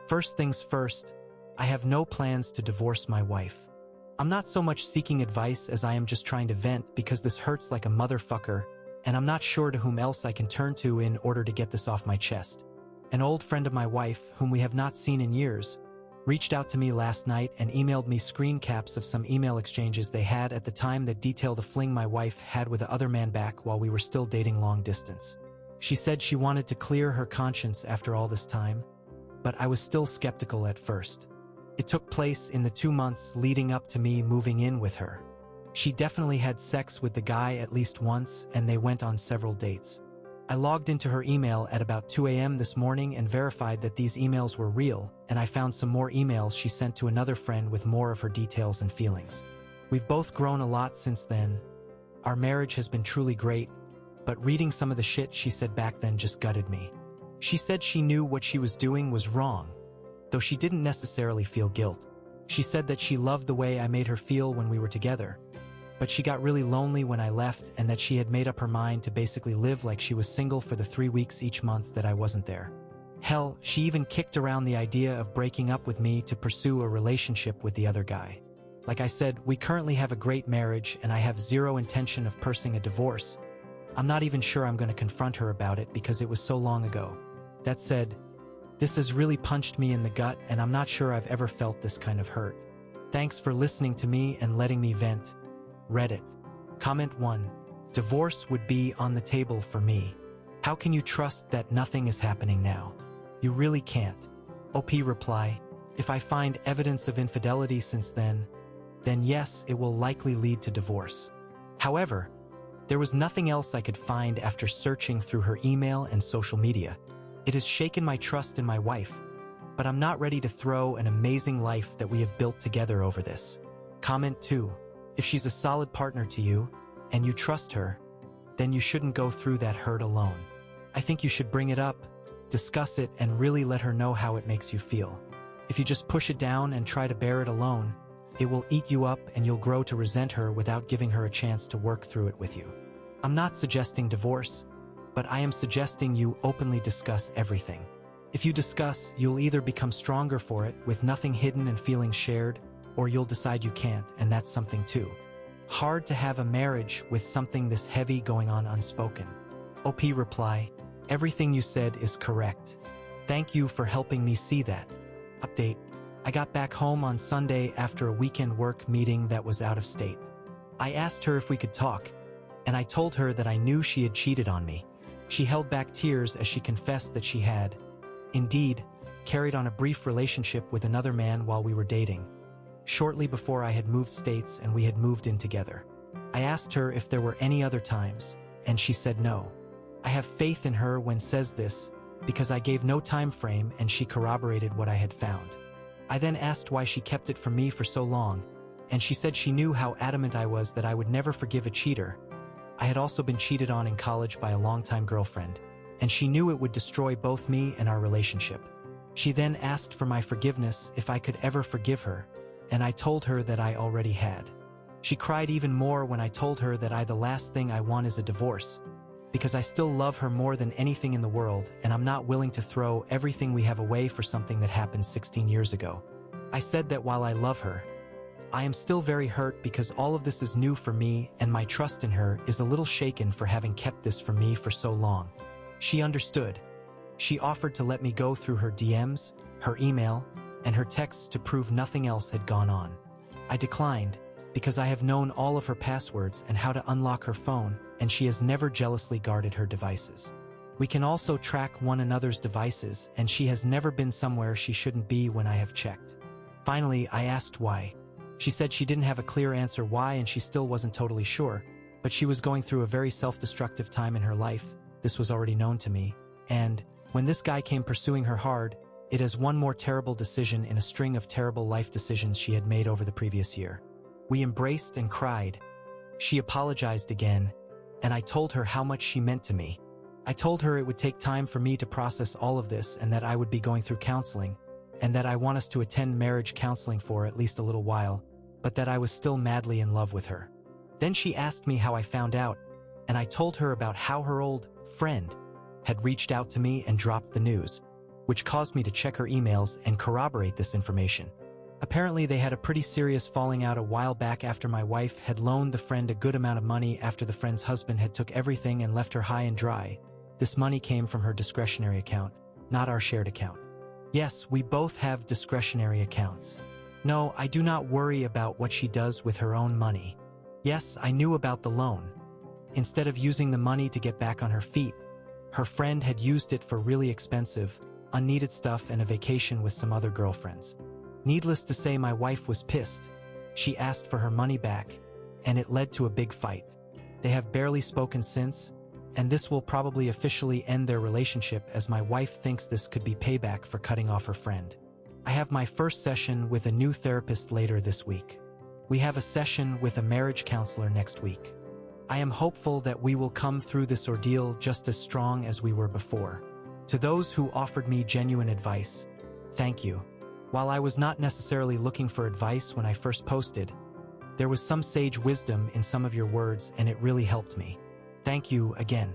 First things first, I have no plans to divorce my wife. I'm not so much seeking advice as I am just trying to vent because this hurts like a motherfucker, and I'm not sure to whom else I can turn to in order to get this off my chest. An old friend of my wife, whom we have not seen in years, reached out to me last night and emailed me screen caps of some email exchanges they had at the time that detailed a fling my wife had with the other man back while we were still dating long distance. She said she wanted to clear her conscience after all this time, but I was still skeptical at first. It took place in the 2 months leading up to me moving in with her. She definitely had sex with the guy at least once, and they went on several dates. I logged into her email at about 2 a.m. this morning and verified that these emails were real, and I found some more emails she sent to another friend with more of her details and feelings. We've both grown a lot since then. Our marriage has been truly great, but reading some of the shit she said back then just gutted me. She said she knew what she was doing was wrong, though she didn't necessarily feel guilt. She said that she loved the way I made her feel when we were together, but she got really lonely when I left and that she had made up her mind to basically live like she was single for the 3 weeks each month that I wasn't there. Hell, she even kicked around the idea of breaking up with me to pursue a relationship with the other guy. Like I said, we currently have a great marriage and I have zero intention of pursuing a divorce. I'm not even sure I'm going to confront her about it because it was so long ago. That said, this has really punched me in the gut and I'm not sure I've ever felt this kind of hurt. Thanks for listening to me and letting me vent. Reddit. Comment 1. Divorce would be on the table for me. How can you trust that nothing is happening now? You really can't. OP reply. If I find evidence of infidelity since then yes, it will likely lead to divorce. However, there was nothing else I could find after searching through her email and social media. It has shaken my trust in my wife, but I'm not ready to throw an amazing life that we have built together over this. Comment 2. If she's a solid partner to you, and you trust her, then you shouldn't go through that hurt alone. I think you should bring it up, discuss it, and really let her know how it makes you feel. If you just push it down and try to bear it alone, it will eat you up and you'll grow to resent her without giving her a chance to work through it with you. I'm not suggesting divorce, but I am suggesting you openly discuss everything. If you discuss, you'll either become stronger for it with nothing hidden and feelings shared, or you'll decide you can't, and that's something too. Hard to have a marriage with something this heavy going on unspoken. OP reply, everything you said is correct. Thank you for helping me see that. Update, I got back home on Sunday after a weekend work meeting that was out of state. I asked her if we could talk, and I told her that I knew she had cheated on me. She held back tears as she confessed that she had, indeed, carried on a brief relationship with another man while we were dating, shortly before I had moved states and we had moved in together. I asked her if there were any other times, and she said no. I have faith in her when says this, because I gave no time frame and she corroborated what I had found. I then asked why she kept it from me for so long, and she said she knew how adamant I was that I would never forgive a cheater. I had also been cheated on in college by a longtime girlfriend, and she knew it would destroy both me and our relationship. She then asked for my forgiveness if I could ever forgive her, and I told her that I already had. She cried even more when I told her that the last thing I want is a divorce, because I still love her more than anything in the world, and I'm not willing to throw everything we have away for something that happened 16 years ago. I said that while I love her, I am still very hurt because all of this is new for me and my trust in her is a little shaken for having kept this from me for so long. She understood. She offered to let me go through her DMs, her email, and her texts to prove nothing else had gone on. I declined because I have known all of her passwords and how to unlock her phone, and she has never jealously guarded her devices. We can also track one another's devices, and she has never been somewhere she shouldn't be when I have checked. Finally, I asked why. She said she didn't have a clear answer why and she still wasn't totally sure, but she was going through a very self-destructive time in her life. This was already known to me. And when this guy came pursuing her hard, it is one more terrible decision in a string of terrible life decisions she had made over the previous year. We embraced and cried. She apologized again, and I told her how much she meant to me. I told her it would take time for me to process all of this and that I would be going through counseling, and that I want us to attend marriage counseling for at least a little while, but that I was still madly in love with her. Then she asked me how I found out, and I told her about how her old friend had reached out to me and dropped the news. which caused me to check her emails and corroborate this information. Apparently, they had a pretty serious falling out a while back after my wife had loaned the friend a good amount of money after the friend's husband had took everything and left her high and dry. This money came from her discretionary account, not our shared account. Yes, we both have discretionary accounts. No, I do not worry about what she does with her own money. Yes, I knew about the loan. Instead of using the money to get back on her feet, her friend had used it for really expensive, unneeded stuff and a vacation with some other girlfriends. Needless to say, my wife was pissed. She asked for her money back, and it led to a big fight. They have barely spoken since, and this will probably officially end their relationship as my wife thinks this could be payback for cutting off her friend. I have my first session with a new therapist later this week. We have a session with a marriage counselor next week. I am hopeful that we will come through this ordeal just as strong as we were before. To those who offered me genuine advice, thank you. While I was not necessarily looking for advice when I first posted, there was some sage wisdom in some of your words and it really helped me. Thank you again.